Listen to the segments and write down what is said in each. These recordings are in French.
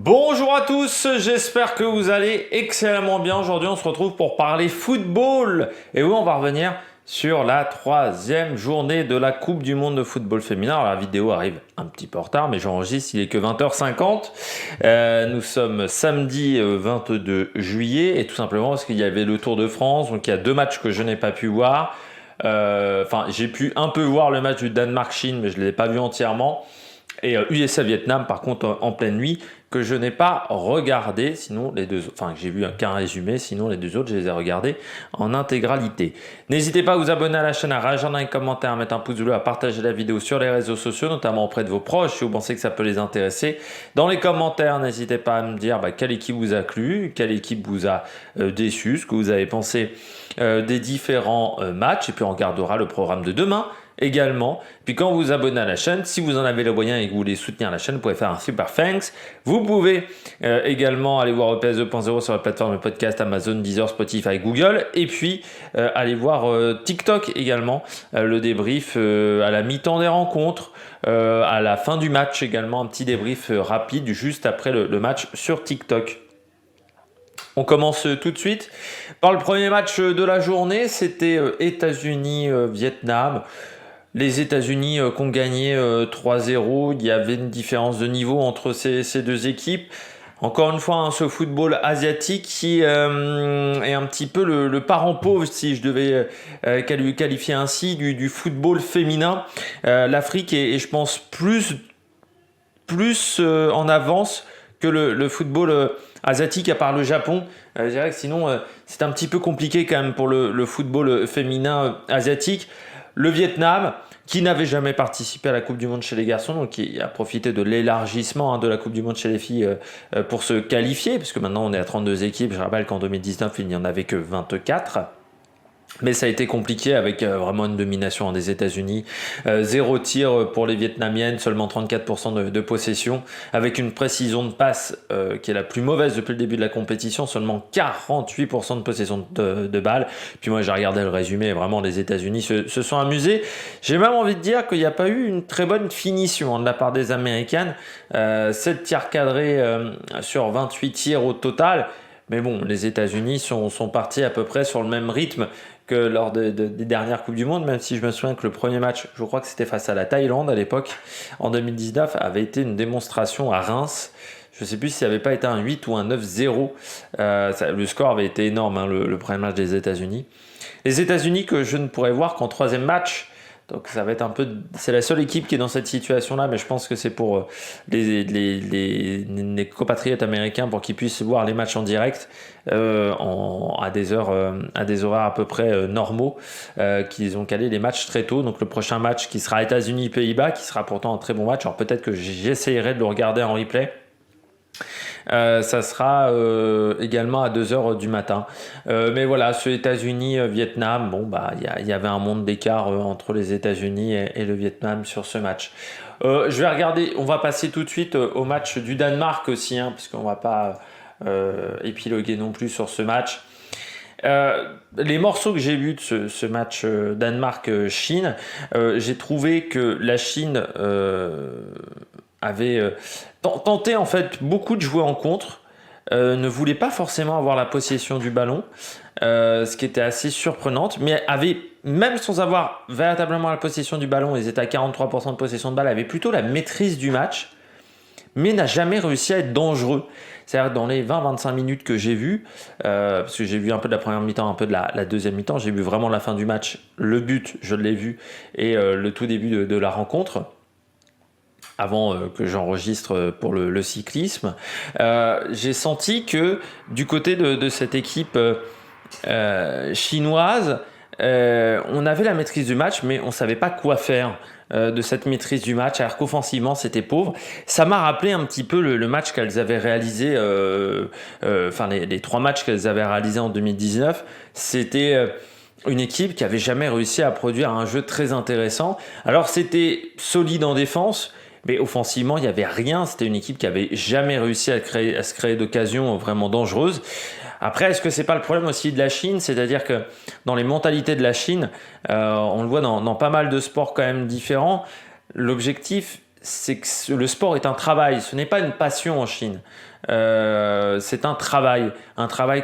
Bonjour à tous, j'espère que vous allez excellemment bien. Aujourd'hui, on se retrouve pour parler football. Et oui, on va revenir sur la troisième journée de la Coupe du Monde de football féminin. Alors, la vidéo arrive un petit peu en retard, mais j'enregistre, il est que 20h50. Nous sommes samedi 22 juillet et tout simplement parce qu'il y avait le Tour de France. Donc, il y a deux matchs que je n'ai pas pu voir. J'ai pu un peu voir le match du Danemark-Chine, mais je ne l'ai pas vu entièrement. Et USA-Vietnam, par contre, en pleine nuit, que je n'ai pas regardé, sinon les deux, enfin que j'ai vu qu'un résumé, sinon les deux autres, je les ai regardés en intégralité. N'hésitez pas à vous abonner à la chaîne, à réagir dans les commentaires, à mettre un pouce bleu, à partager la vidéo sur les réseaux sociaux, notamment auprès de vos proches, si vous pensez que ça peut les intéresser. Dans les commentaires, n'hésitez pas à me dire quelle équipe vous a plu, quelle équipe vous a déçu, ce que vous avez pensé des différents matchs, et puis on regardera le programme de demain également. Puis quand vous vous abonnez à la chaîne, si vous en avez le moyen et que vous voulez soutenir la chaîne, vous pouvez faire un super thanks. Vous pouvez également aller voir EPS 2.0 sur la plateforme de podcast Amazon, Deezer, Spotify, Google. Et puis aller voir TikTok également, le débrief à la mi-temps des rencontres, à la fin du match également, un petit débrief rapide juste après le match sur TikTok. On commence tout de suite par le premier match de la journée, c'était États-Unis-Vietnam. Les États-Unis qui ont gagné 3-0, il y avait une différence de niveau entre ces deux équipes. Encore une fois, ce football asiatique qui est un petit peu le parent pauvre, si je devais qualifier ainsi, du football féminin. L'Afrique est, je pense, plus en avance que le football asiatique, à part le Japon. Je dirais que sinon, c'est un petit peu compliqué quand même pour le football féminin asiatique. Le Vietnam, qui n'avait jamais participé à la Coupe du Monde chez les garçons, donc qui a profité de l'élargissement de la Coupe du Monde chez les filles pour se qualifier, puisque maintenant on est à 32 équipes. Je rappelle qu'en 2019, il n'y en avait que 24. Mais ça a été compliqué avec vraiment une domination des États-Unis. 0 tir pour les Vietnamiennes, seulement 34% de possession, avec une précision de passe qui est la plus mauvaise depuis le début de la compétition, seulement 48% de possession de balles. Puis moi j'ai regardé le résumé, et vraiment les États-Unis se sont amusés. J'ai même envie de dire qu'il n'y a pas eu une très bonne finition de la part des Américaines. 7 tirs cadrés sur 28 tirs au total. Mais bon, les États-Unis sont partis à peu près sur le même rythme que lors des dernières Coupes du Monde, même si je me souviens que le premier match, je crois que c'était face à la Thaïlande à l'époque, en 2019, avait été une démonstration à Reims. Je ne sais plus si ça n'avait pas été un 8 ou un 9-0. Le score avait été énorme, le premier match des États-Unis. Les États-Unis que je ne pourrais voir qu'en troisième match. Donc ça va être un peu, c'est la seule équipe qui est dans cette situation-là, mais je pense que c'est pour les compatriotes américains pour qu'ils puissent voir les matchs en direct à des horaires à peu près normaux, qu'ils ont calé les matchs très tôt. Donc le prochain match qui sera États-Unis-Pays-Bas, qui sera pourtant un très bon match. Alors peut-être que j'essayerai de le regarder en replay. Ça sera également à 2h du matin. Mais voilà, ce États-Unis-Vietnam, il y avait un monde d'écart entre les États-Unis et le Vietnam sur ce match. Je vais regarder, on va passer tout de suite au match du Danemark aussi, parce qu'on ne va pas épiloguer non plus sur ce match. Les morceaux que j'ai vus de ce match Danemark-Chine, j'ai trouvé que la Chine avait tenté en fait beaucoup de jouer en contre, ne voulait pas forcément avoir la possession du ballon, ce qui était assez surprenant, mais avait, même sans avoir véritablement la possession du ballon, ils étaient à 43% de possession de balle, avait plutôt la maîtrise du match, mais n'a jamais réussi à être dangereux. C'est-à-dire dans les 20-25 minutes que j'ai vues, parce que j'ai vu un peu de la première mi-temps, un peu de la deuxième mi-temps, j'ai vu vraiment la fin du match, le but, je l'ai vu, et le tout début de la rencontre, avant que j'enregistre pour le cyclisme, j'ai senti que du côté de cette équipe chinoise, on avait la maîtrise du match, mais on ne savait pas quoi faire de cette maîtrise du match, alors qu'offensivement c'était pauvre. Ça m'a rappelé un petit peu le match qu'elles avaient réalisé, les 3 matchs qu'elles avaient réalisés en 2019. C'était une équipe qui avait jamais réussi à produire un jeu très intéressant. Alors c'était solide en défense, mais offensivement, il n'y avait rien. C'était une équipe qui avait jamais réussi à se créer d'occasions vraiment dangereuses. Après, est-ce que c'est pas le problème aussi de la Chine? C'est-à-dire que dans les mentalités de la Chine, on le voit dans pas mal de sports quand même différents, l'objectif, c'est que le sport est un travail, ce n'est pas une passion en Chine. C'est un travail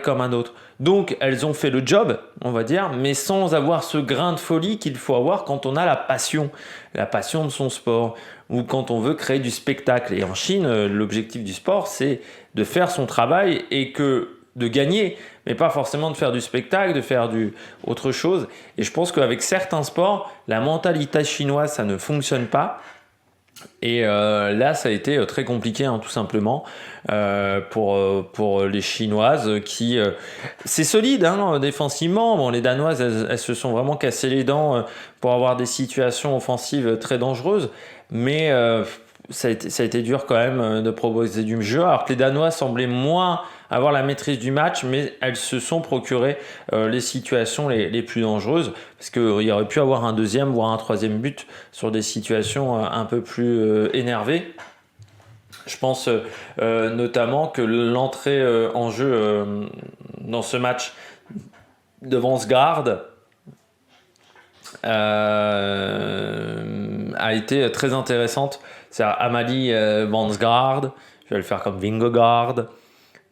comme un autre. Donc elles ont fait le job, on va dire, mais sans avoir ce grain de folie qu'il faut avoir quand on a la passion de son sport, ou quand on veut créer du spectacle. Et en Chine, l'objectif du sport, c'est de faire son travail et de gagner, mais pas forcément de faire du spectacle, de faire autre chose. Et je pense qu'avec certains sports, la mentalité chinoise, ça ne fonctionne pas. Et là, ça a été très compliqué, hein, tout simplement, pour les Chinoises qui... c'est solide, hein, défensivement. Bon, les Danoises, elles se sont vraiment cassées les dents pour avoir des situations offensives très dangereuses. Mais ça a été dur quand même de proposer du jeu. Alors que les Danois semblaient moins avoir la maîtrise du match, mais elles se sont procurées les situations les plus dangereuses, parce qu'il y aurait pu avoir un deuxième, voire un troisième but sur des situations un peu plus énervées. Je pense notamment que l'entrée en jeu dans ce match de Vansgaard a été très intéressante. C'est Amalie Vansgaard, je vais le faire comme Vingegaard,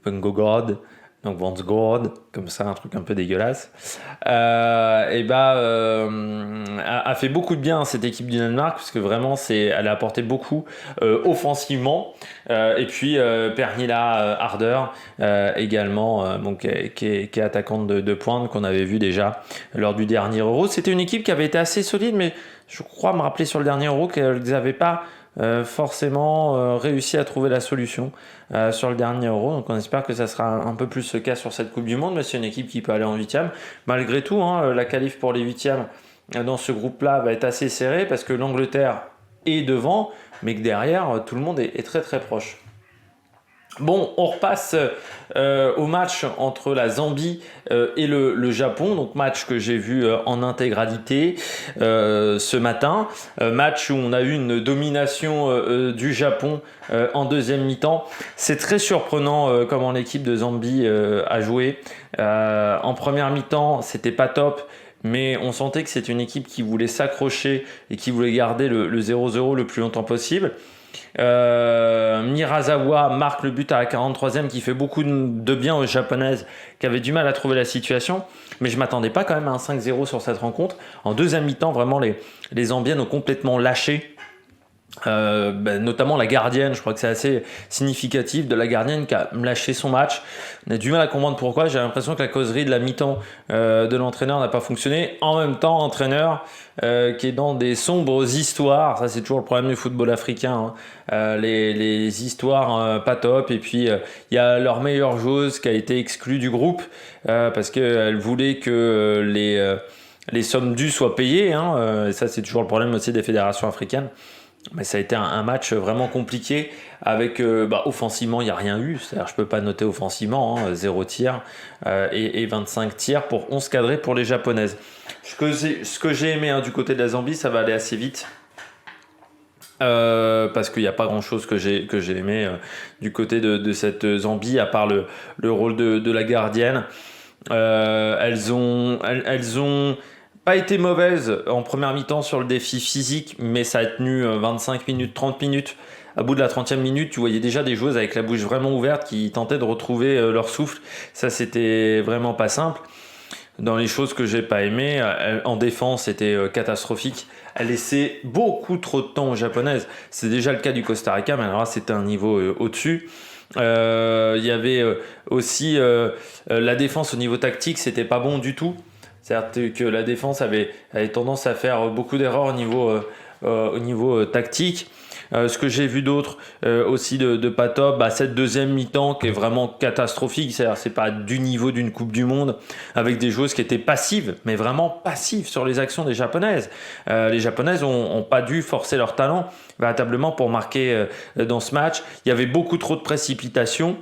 donc Vansgaard, comme ça, un truc un peu dégueulasse, a fait beaucoup de bien à cette équipe du Danemark, parce que vraiment elle a apporté beaucoup offensivement, et puis Pernilla Harder également, qui est attaquante de pointe, qu'on avait vu déjà lors du dernier Euro. C'était une équipe qui avait été assez solide, mais je crois me rappeler sur le dernier Euro qu'elles n'avaient pas forcément réussi à trouver la solution sur le dernier Euro. Donc on espère que ça sera un peu plus le cas sur cette Coupe du Monde, mais c'est une équipe qui peut aller en huitième. Malgré tout, hein, la qualif pour les huitièmes dans ce groupe-là va être assez serrée, parce que l'Angleterre est devant, mais que derrière, tout le monde est très très proche. Bon, on repasse au match entre la Zambie et le Japon, donc match que j'ai vu en intégralité ce matin, match où on a eu une domination du Japon en deuxième mi-temps. C'est très surprenant comment l'équipe de Zambie a joué. En première mi-temps, c'était pas top, mais on sentait que c'était une équipe qui voulait s'accrocher et qui voulait garder le 0-0 le plus longtemps possible. Mirazawa marque le but à la 43e, qui fait beaucoup de bien aux Japonaises qui avaient du mal à trouver la situation, mais je m'attendais pas quand même à un 5-0 sur cette rencontre. En deuxième mi-temps, vraiment les Zambiennes ont complètement lâché. Notamment la gardienne, je crois que c'est assez significatif de la gardienne qui a lâché son match. On a du mal à comprendre pourquoi. J'ai l'impression que la causerie de la mi-temps de l'entraîneur n'a pas fonctionné. En même temps, entraîneur qui est dans des sombres histoires, ça c'est toujours le problème du football africain, hein. Les histoires pas top, et puis il y a leur meilleure joueuse qui a été exclue du groupe parce qu'elle voulait que les sommes dues soient payées, hein. Et ça c'est toujours le problème aussi des fédérations africaines. Mais ça a été un match vraiment compliqué, avec offensivement il n'y a rien eu, c'est-à-dire je peux pas noter offensivement, hein, 0 tir et 25 tirs pour 11 cadrés pour les Japonaises. Ce que j'ai aimé, hein, du côté de la Zambie, ça va aller assez vite, parce qu'il n'y a pas grand chose que j'ai aimé du côté de cette Zambie, à part le rôle de la gardienne. Elles ont pas été mauvaises en première mi-temps sur le défi physique, mais ça a tenu 25 minutes, 30 minutes. À bout de la 30e minute, tu voyais déjà des joueuses avec la bouche vraiment ouverte qui tentaient de retrouver leur souffle. Ça, c'était vraiment pas simple. Dans les choses que j'ai pas aimées, en défense, c'était catastrophique. Elle laissait beaucoup trop de temps aux Japonaises. C'est déjà le cas du Costa Rica, mais alors là, c'était un niveau au-dessus. Il y avait aussi la défense au niveau tactique, c'était pas bon du tout. C'est-à-dire que la défense avait tendance à faire beaucoup d'erreurs au niveau tactique. Ce que j'ai vu d'autre aussi de pas top, cette deuxième mi-temps qui est vraiment catastrophique, c'est-à-dire c'est pas du niveau d'une Coupe du Monde, avec des joueuses qui étaient passives, mais vraiment passives sur les actions des Japonaises. Les Japonaises ont pas dû forcer leur talent véritablement pour marquer dans ce match. Il y avait beaucoup trop de précipitations.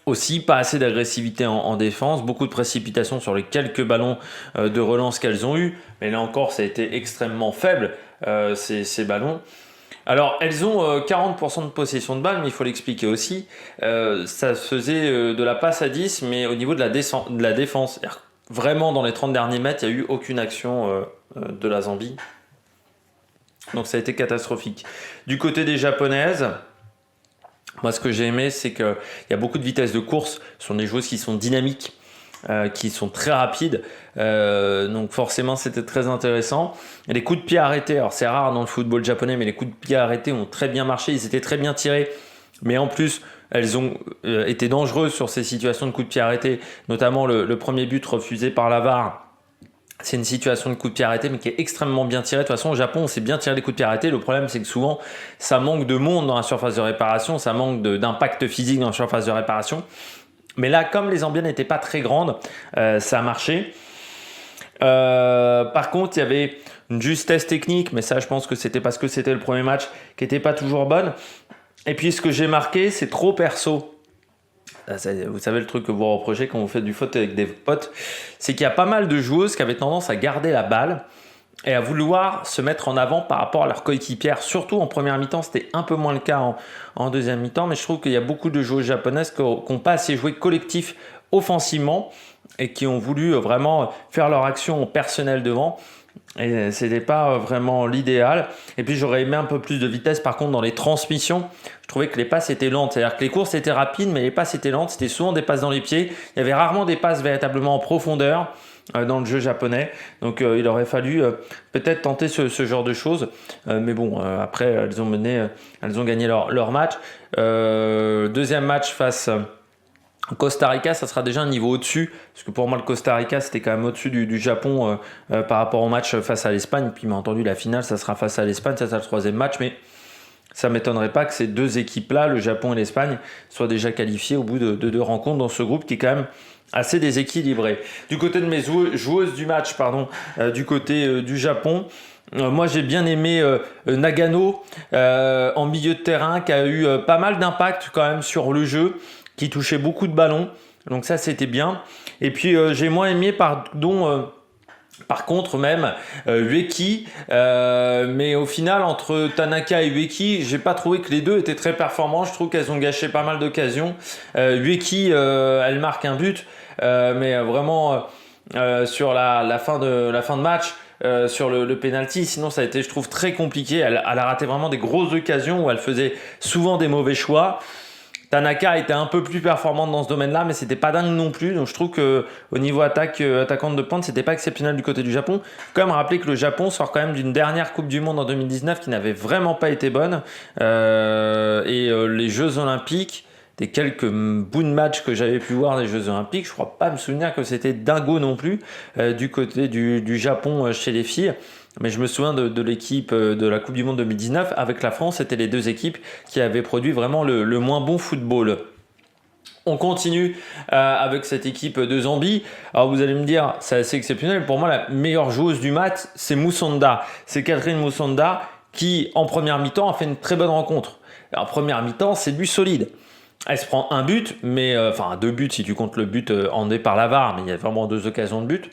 Aussi, pas assez d'agressivité en défense, beaucoup de précipitation sur les quelques ballons de relance qu'elles ont eu, mais là encore, ça a été extrêmement faible, ces ballons. Alors, elles ont 40% de possession de balle, mais il faut l'expliquer aussi. Ça faisait de la passe à 10, mais au niveau de la défense. Vraiment, dans les 30 derniers mètres, il n'y a eu aucune action de la Zambie. Donc ça a été catastrophique. Du côté des japonaises, moi ce que j'ai aimé, c'est qu'il y a beaucoup de vitesse de course. Ce sont des joueuses qui sont dynamiques, qui sont très rapides. Donc forcément c'était très intéressant. Et les coups de pied arrêtés, alors c'est rare dans le football japonais, mais les coups de pied arrêtés ont très bien marché. Ils étaient très bien tirés. Mais en plus, elles ont été dangereuses sur ces situations de coups de pied arrêtés. Notamment le premier but refusé par la VAR. C'est une situation de coup de pied arrêté, mais qui est extrêmement bien tirée. De toute façon, au Japon, on sait bien tirer les coups de pied arrêtés. Le problème, c'est que souvent, ça manque de monde dans la surface de réparation, ça manque d'impact physique dans la surface de réparation. Mais là, comme les ambiances n'étaient pas très grandes, ça a marché. Par contre, il y avait une justesse technique, mais ça, je pense que c'était parce que c'était le premier match, qui n'était pas toujours bonne. Et puis, ce que j'ai marqué, c'est trop perso. Vous savez le truc que vous reprochez quand vous faites du foot avec des potes, c'est qu'il y a pas mal de joueuses qui avaient tendance à garder la balle et à vouloir se mettre en avant par rapport à leurs coéquipières. Surtout en première mi-temps, c'était un peu moins le cas en deuxième mi-temps, mais je trouve qu'il y a beaucoup de joueuses japonaises qui n'ont pas assez joué collectif offensivement et qui ont voulu vraiment faire leur action personnelle devant. Et c'était pas vraiment l'idéal. Et puis j'aurais aimé un peu plus de vitesse par contre dans les transmissions. Je trouvais que les passes étaient lentes, c'est-à-dire que les courses étaient rapides mais les passes étaient lentes. C'était souvent des passes dans les pieds. Il y avait rarement des passes véritablement en profondeur dans le jeu japonais. Donc il aurait fallu peut-être tenter ce genre de choses. Mais bon, après elles ont gagné leur match. Deuxième match face Costa Rica, ça sera déjà un niveau au-dessus, parce que pour moi le Costa Rica c'était quand même au-dessus du Japon par rapport au match face à l'Espagne. Puis bien entendu la finale ça sera face à l'Espagne, ça sera le troisième match, mais ça m'étonnerait pas que ces deux équipes-là, le Japon et l'Espagne, soient déjà qualifiées au bout de deux rencontres dans ce groupe qui est quand même assez déséquilibré. Du côté de mes joueuses du match, du côté du Japon, moi j'ai bien aimé Nagano en milieu de terrain qui a eu pas mal d'impact quand même sur le jeu, qui touchait beaucoup de ballons, donc ça c'était bien. Et puis j'ai moins aimé par contre même Ueki, mais au final entre Tanaka et Ueki, j'ai pas trouvé que les deux étaient très performants. Je trouve qu'elles ont gâché pas mal d'occasions. Ueki, elle marque un but, mais vraiment sur la fin de match. Sur le penalty, sinon ça a été je trouve très compliqué. Elle a raté vraiment des grosses occasions où elle faisait souvent des mauvais choix. Tanaka était un peu plus performante dans ce domaine-là, mais c'était pas dingue non plus. Donc je trouve que au niveau attaquante de pointe, c'était pas exceptionnel du côté du Japon. Faut quand même rappeler que le Japon sort quand même d'une dernière Coupe du Monde en 2019 qui n'avait vraiment pas été bonne. Les Jeux Olympiques, des quelques bouts de match que j'avais pu voir des Jeux Olympiques, je crois pas me souvenir que c'était dingo non plus du côté du Japon chez les filles. Mais je me souviens de l'équipe de la Coupe du Monde 2019 avec la France, c'était les deux équipes qui avaient produit vraiment le moins bon football. On continue avec cette équipe de Zambie. Alors vous allez me dire, c'est assez exceptionnel. Pour moi, la meilleure joueuse du match, c'est Musonda. C'est Catherine Musonda qui, en première mi-temps, a fait une très bonne rencontre. En première mi-temps, c'est du solide. Elle se prend un but, mais deux buts si tu comptes le but endé par la VAR, mais il y a vraiment deux occasions de but.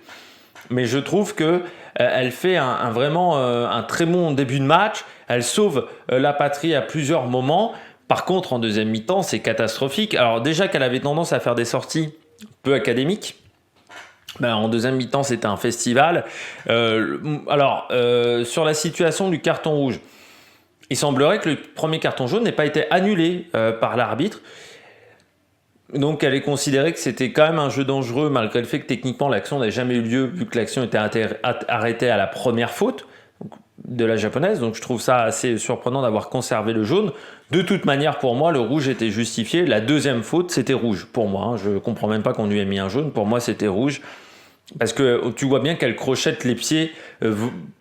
Mais je trouve que elle fait vraiment un très bon début de match. Elle sauve la patrie à plusieurs moments. Par contre, en deuxième mi-temps, c'est catastrophique. Alors déjà qu'elle avait tendance à faire des sorties peu académiques. En deuxième mi-temps, c'était un festival. Sur la situation du carton rouge, il semblerait que le premier carton jaune n'ait pas été annulé par l'arbitre. Donc elle est considérée que c'était quand même un jeu dangereux malgré le fait que techniquement l'action n'avait jamais eu lieu vu que l'action était arrêtée à la première faute de la japonaise. Donc je trouve ça assez surprenant d'avoir conservé le jaune. De toute manière pour moi le rouge était justifié. La deuxième faute c'était rouge pour moi. Je comprends même pas qu'on lui ait mis un jaune. Pour moi c'était rouge. Parce que tu vois bien qu'elle crochette les pieds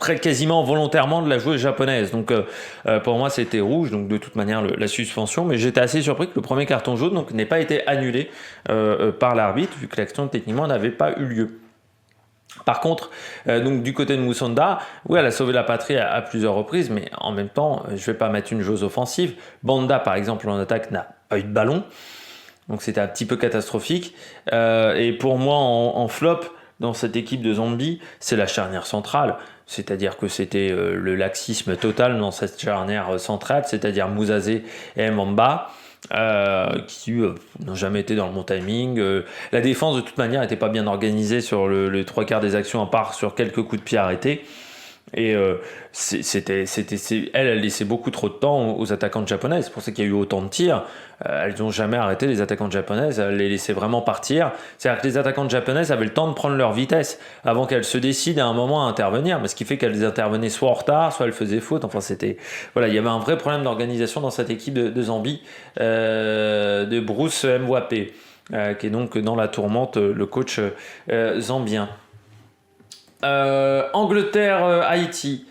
quasiment volontairement de la joueuse japonaise. Donc pour moi c'était rouge, donc de toute manière la suspension. Mais j'étais assez surpris que le premier carton jaune n'ait pas été annulé par l'arbitre, vu que l'action techniquement n'avait pas eu lieu. Par contre, donc du côté de Musonda, oui, elle a sauvé la patrie à plusieurs reprises, mais en même temps, je ne vais pas mettre une joueuse offensive. Banda, par exemple, en attaque, n'a pas eu de ballon. Donc c'était un petit peu catastrophique. Et pour moi, en flop, dans cette équipe de Zambie, c'est la charnière centrale. C'est-à-dire que c'était le laxisme total dans cette charnière centrale, c'est-à-dire Mousazé et Mbamba, qui n'ont jamais été dans le bon timing. La défense, de toute manière, n'était pas bien organisée sur le trois quarts des actions, à part sur quelques coups de pied arrêtés. Et elle laissait beaucoup trop de temps aux attaquantes japonaises. C'est pour ça qu'il y a eu autant de tirs. Elles n'ont jamais arrêté les attaquantes japonaises. Elles les laissaient vraiment partir. C'est-à-dire que les attaquantes japonaises avaient le temps de prendre leur vitesse avant qu'elles se décident à un moment à intervenir. Mais ce qui fait qu'elles intervenaient soit en retard, soit elles faisaient faute. Enfin, voilà, il y avait un vrai problème d'organisation dans cette équipe de Zambie, de Bruce Mwape, qui est donc dans la tourmente, le coach zambien. Angleterre-Haïti.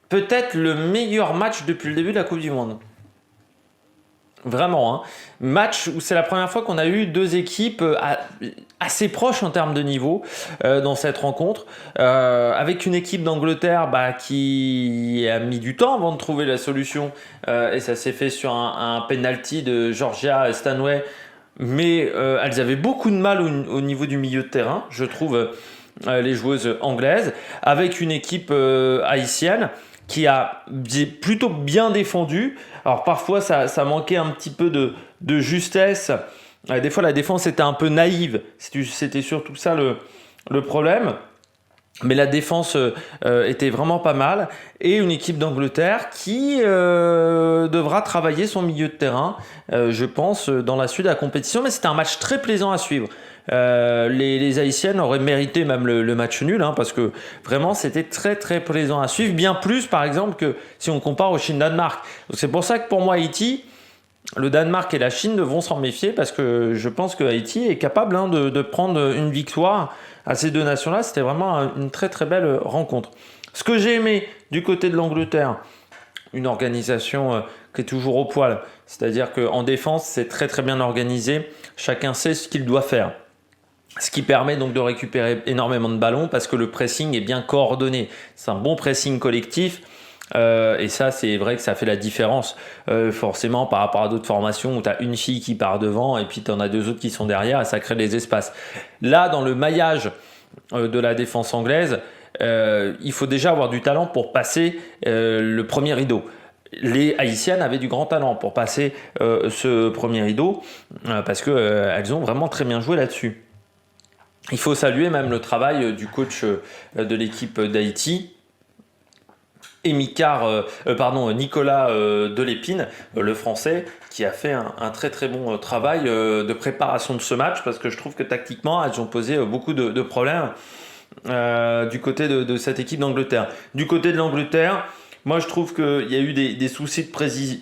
Peut-être le meilleur match depuis le début de la Coupe du Monde. Vraiment, hein. Match où c'est la première fois qu'on a eu deux équipes assez proches en termes de niveau dans cette rencontre, avec une équipe d'Angleterre qui a mis du temps avant de trouver la solution, et ça s'est fait sur un penalty de Georgia Stanway, mais elles avaient beaucoup de mal au niveau du milieu de terrain, je trouve, les joueuses anglaises, avec une équipe haïtienne qui a plutôt bien défendu. Alors parfois ça manquait un petit peu de justesse. Des fois la défense était un peu naïve. C'était surtout ça le problème. Mais la défense était vraiment pas mal. Et une équipe d'Angleterre qui devra travailler son milieu de terrain, je pense, dans la suite de la compétition. Mais c'était un match très plaisant à suivre. Les Haïtiennes auraient mérité même le match nul, hein, parce que vraiment c'était très très plaisant à suivre, bien plus par exemple que si on compare au Chine-Danemark. Donc c'est pour ça que pour moi Haïti, le Danemark et la Chine devront s'en méfier, parce que je pense que Haïti est capable de prendre une victoire à ces deux nations-là. C'était vraiment une très très belle rencontre. Ce que j'ai aimé du côté de l'Angleterre, une organisation qui est toujours au poil, c'est-à-dire qu'en défense c'est très très bien organisé, chacun sait ce qu'il doit faire. Ce qui permet donc de récupérer énormément de ballons, parce que le pressing est bien coordonné. C'est un bon pressing collectif. Et ça, c'est vrai que ça fait la différence, forcément, par rapport à d'autres formations où tu as une fille qui part devant et puis tu en as deux autres qui sont derrière, et ça crée des espaces. Là, dans le maillage de la défense anglaise, il faut déjà avoir du talent pour passer le premier rideau. Les Haïtiennes avaient du grand talent pour passer ce premier rideau, parce qu'elles ont vraiment très bien joué là-dessus. Il faut saluer même le travail du coach de l'équipe d'Haïti, Nicolas Delépine, le français, qui a fait un très très bon travail de préparation de ce match, parce que je trouve que tactiquement elles ont posé beaucoup de problèmes du côté de cette équipe d'Angleterre. Du côté de l'Angleterre, moi je trouve qu'il y a eu des soucis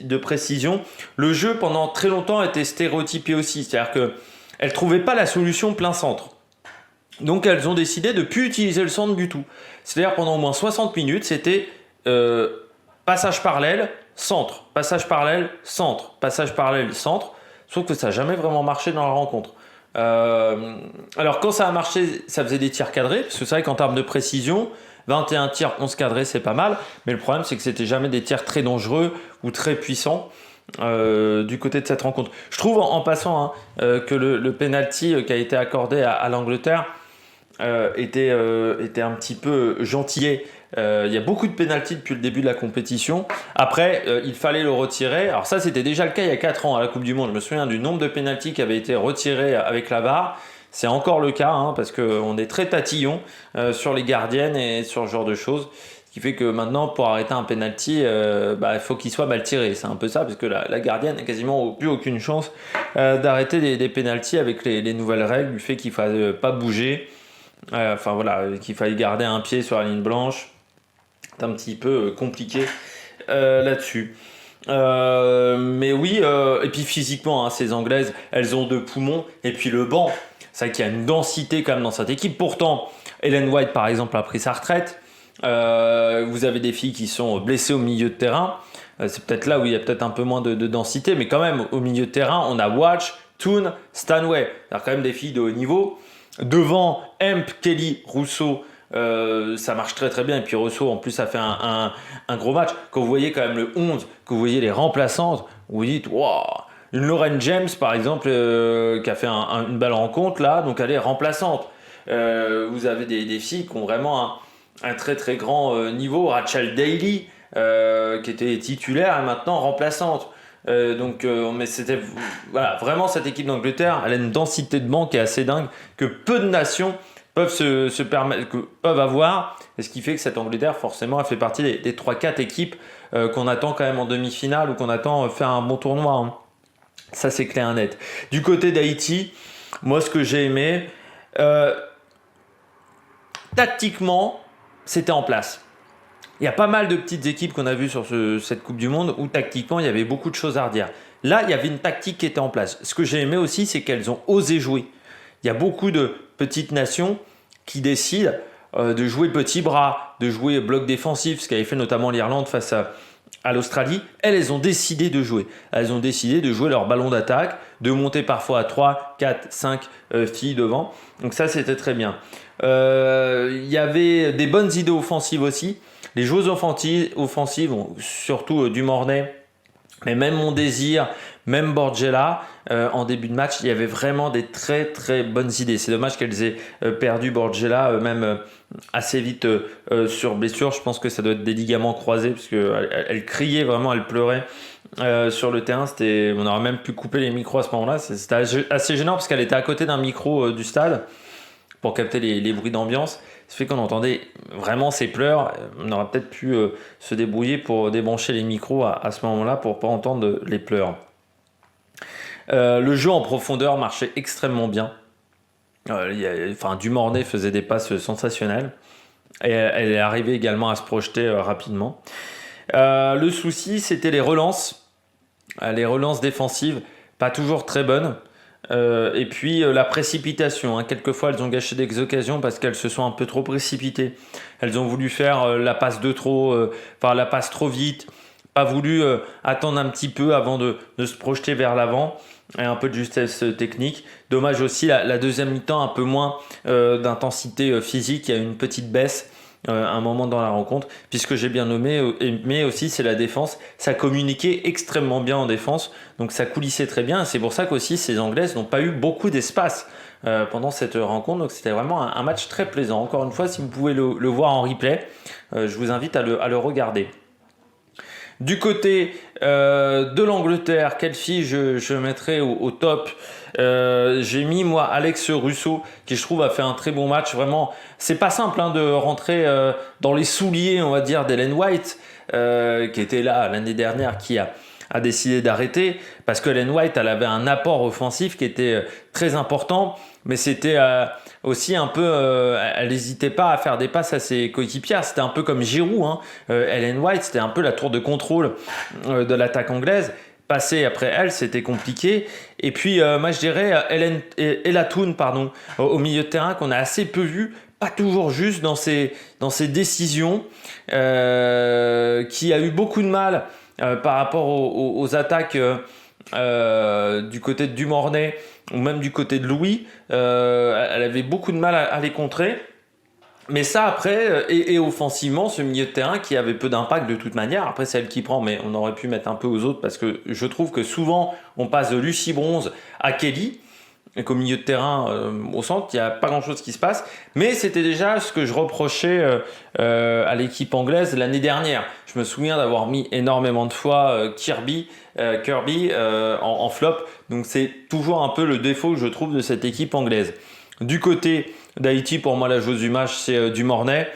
de précision. Le jeu pendant très longtemps était stéréotypé aussi, c'est-à-dire qu'elles ne trouvaient pas la solution plein centre. Donc elles ont décidé de ne plus utiliser le centre du tout. C'est-à-dire pendant au moins 60 minutes, c'était passage parallèle, centre, passage parallèle, centre, passage parallèle, centre. Sauf que ça n'a jamais vraiment marché dans la rencontre. Alors quand ça a marché, ça faisait des tirs cadrés, parce que c'est vrai qu'en termes de précision, 21 tirs, 11 cadrés, c'est pas mal. Mais le problème, c'est que c'était jamais des tirs très dangereux ou très puissants. Du côté de cette rencontre, je trouve en passant que le penalty qui a été accordé à l'Angleterre était un petit peu gentillet. Il y a beaucoup de pénaltys depuis le début de la compétition. Après, il fallait le retirer. Alors ça, c'était déjà le cas il y a 4 ans à la Coupe du Monde. Je me souviens du nombre de pénaltys qui avaient été retirés avec la VAR. C'est encore le cas, parce qu'on est très tatillon sur les gardiennes et sur ce genre de choses. Ce qui fait que maintenant, pour arrêter un penalty, il faut qu'il soit mal tiré. C'est un peu ça, parce que la gardienne n'a quasiment plus aucune chance d'arrêter des pénaltys avec les nouvelles règles, du fait qu'il ne faille pas bouger. Qu'il faille garder un pied sur la ligne blanche. C'est un petit peu compliqué là-dessus. Mais oui, et puis physiquement, ces Anglaises, elles ont deux poumons. Et puis le banc, c'est vrai qu'il y a une densité quand même dans cette équipe. Pourtant, Ellen White, par exemple, a pris sa retraite. Vous avez des filles qui sont blessées au milieu de terrain. C'est peut-être là où il y a peut-être un peu moins de densité. Mais quand même, au milieu de terrain, on a Watch, Toon, Stanway. C'est quand même des filles de haut niveau. Devant, Hemp, Kelly, Rousseau, ça marche très très bien. Et puis Rousseau, en plus, ça fait un gros match. Quand vous voyez quand même le 11, que vous voyez les remplaçantes, vous vous dites, waouh, une Lauren James, par exemple, qui a fait une belle rencontre là, donc elle est remplaçante. Vous avez des filles qui ont vraiment un très très grand niveau. Rachel Daly, qui était titulaire et maintenant remplaçante. Mais c'était vraiment cette équipe d'Angleterre, elle a une densité de banc qui est assez dingue, que peu de nations peuvent avoir, et ce qui fait que cette Angleterre, forcément, elle fait partie des 3-4 équipes qu'on attend quand même en demi-finale ou qu'on attend faire un bon tournoi, hein. Ça, c'est clair et net. Du côté d'Haïti, moi, ce que j'ai aimé, tactiquement, c'était en place. Il y a pas mal de petites équipes qu'on a vues sur cette Coupe du Monde où tactiquement, il y avait beaucoup de choses à redire. Là, il y avait une tactique qui était en place. Ce que j'ai aimé aussi, c'est qu'elles ont osé jouer. Il y a beaucoup de petites nations qui décident de jouer petit bras, de jouer bloc défensif, ce qu'avait fait notamment l'Irlande face à l'Australie. Elles ont décidé de jouer. Elles ont décidé de jouer leur ballon d'attaque, de monter parfois à 3, 4, 5 filles devant. Donc ça, c'était très bien. Il y avait des bonnes idées offensives aussi. Les joueuses offensives, surtout Dumornay, mais même Mon Désir, même Borgella, en début de match, il y avait vraiment des très très bonnes idées. C'est dommage qu'elles aient perdu Borgella, même assez vite sur blessure. Je pense que ça doit être des ligaments croisés, parce qu'elle criait vraiment, elle pleurait sur le terrain. On aurait même pu couper les micros à ce moment-là. C'était assez gênant, parce qu'elle était à côté d'un micro du stade pour capter les bruits d'ambiance. Ça fait qu'on entendait vraiment ses pleurs. On aurait peut-être pu se débrouiller pour débrancher les micros à ce moment-là pour ne pas entendre les pleurs. Le jeu en profondeur marchait extrêmement bien. Dumornay faisait des passes sensationnelles. Et elle est arrivée également à se projeter rapidement. Le souci, c'était les relances. Les relances défensives, pas toujours très bonnes. Et puis la précipitation, hein. Quelquefois elles ont gâché des occasions parce qu'elles se sont un peu trop précipitées. Elles ont voulu faire la passe de trop, la passe trop vite, pas voulu attendre un petit peu avant de se projeter vers l'avant, et un peu de justesse technique. Dommage aussi la deuxième mi-temps, un peu moins d'intensité physique. Il y a une petite baisse à un moment dans la rencontre, puisque j'ai bien nommé, mais aussi c'est la défense. Ça communiquait extrêmement bien en défense, donc ça coulissait très bien. C'est pour ça qu'aussi ces Anglaises n'ont pas eu beaucoup d'espace pendant cette rencontre, donc c'était vraiment un match très plaisant. Encore une fois, si vous pouvez le voir en replay, je vous invite à le regarder. Du côté de l'Angleterre, quelle fille je mettrais au top? J'ai mis moi Alex Russo, qui je trouve a fait un très bon match. Vraiment, c'est pas simple de rentrer dans les souliers, on va dire, d'Ellen White, qui était là l'année dernière, qui a décidé d'arrêter, parce que Ellen White, elle avait un apport offensif qui était très important, mais c'était aussi un peu, elle n'hésitait pas à faire des passes à ses coéquipières. C'était un peu comme Giroud, hein. Ellen White, c'était un peu la tour de contrôle de l'attaque anglaise. Passer après elle, c'était compliqué. Et puis, moi, je dirais Ella Toone, au milieu de terrain, qu'on a assez peu vu, pas toujours juste dans ses décisions, qui a eu beaucoup de mal par rapport aux attaques du côté de Dumornay ou même du côté de Louis. Elle avait beaucoup de mal à les contrer. Mais ça après, et offensivement, ce milieu de terrain qui avait peu d'impact de toute manière. Après, c'est elle qui prend, mais on aurait pu mettre un peu aux autres, parce que je trouve que souvent, on passe de Lucy Bronze à Kelly, et qu'au milieu de terrain, au centre, il n'y a pas grand-chose qui se passe. Mais c'était déjà ce que je reprochais à l'équipe anglaise l'année dernière. Je me souviens d'avoir mis énormément de fois Kirby en flop. Donc c'est toujours un peu le défaut que je trouve de cette équipe anglaise. Du côté d'Haïti, pour moi, la joueuse du match, c'est Dumornay,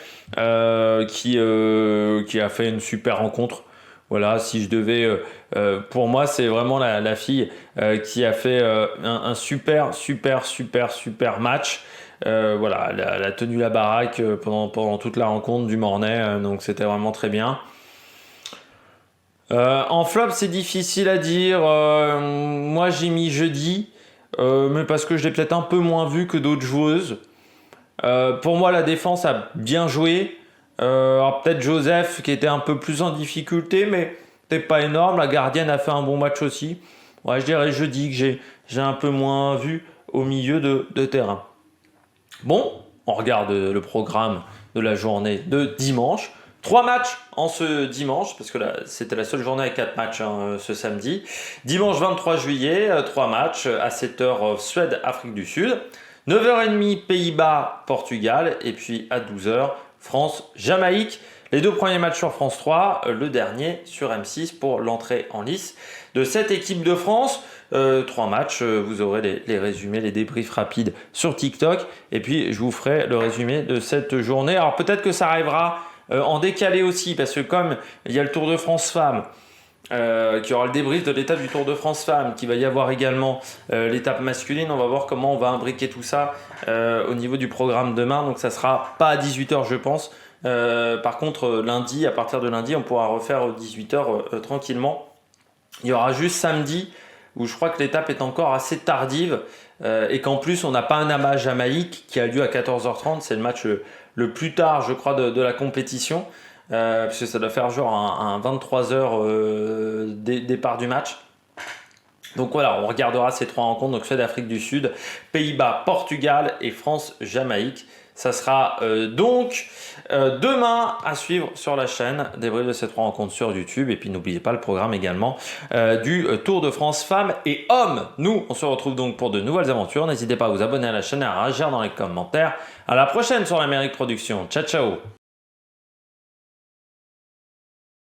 qui a fait une super rencontre. Voilà, si je devais... pour moi, c'est vraiment la fille qui a fait un super match. Voilà, elle a tenu la baraque pendant toute la rencontre, Dumornay, donc c'était vraiment très bien. En flop, c'est difficile à dire. Moi, j'ai mis Jeudi, mais parce que je l'ai peut-être un peu moins vu que d'autres joueuses. Pour moi, la défense a bien joué. Alors peut-être Joseph qui était un peu plus en difficulté, mais c'était pas énorme. La gardienne a fait un bon match aussi. Ouais, je dirais Jeudi que j'ai un peu moins vu au milieu de terrain. Bon, on regarde le programme de la journée de dimanche. 3 matchs en ce dimanche, parce que c'était la seule journée avec 4 matchs ce samedi. Dimanche 23 juillet, 3 matchs à 7h Suède, Afrique du Sud. 9h30 Pays-Bas, Portugal. Et puis à 12h France, Jamaïque. Les 2 premiers matchs sur France 3, le dernier sur M6 pour l'entrée en lice de cette équipe de France. 3 matchs, vous aurez les résumés, les débriefs rapides sur TikTok. Et puis, je vous ferai le résumé de cette journée. Alors, peut-être que ça arrivera en décalé aussi, parce que comme il y a le Tour de France Femmes, qui aura le débrief de l'étape du Tour de France Femmes, qui va y avoir également l'étape masculine. On va voir comment on va imbriquer tout ça au niveau du programme demain. Donc ça sera pas à 18h je pense. Par contre lundi, à partir de lundi, on pourra refaire 18h tranquillement. Il y aura juste samedi où je crois que l'étape est encore assez tardive et qu'en plus on n'a pas un AMA Jamaïque qui a lieu à 14h30. C'est le match le plus tard je crois de la compétition. Parce que ça doit faire genre un 23h départ du match. Donc voilà, on regardera ces 3 rencontres, donc Suède, Afrique du Sud, Pays-Bas, Portugal et France, Jamaïque. Ça sera donc demain à suivre sur la chaîne, débrief de ces 3 rencontres sur YouTube. Et puis n'oubliez pas le programme également du Tour de France femmes et hommes. Nous, on se retrouve donc pour de nouvelles aventures. N'hésitez pas à vous abonner à la chaîne et à réagir dans les commentaires. À la prochaine sur l'Amérique Production. Ciao, ciao.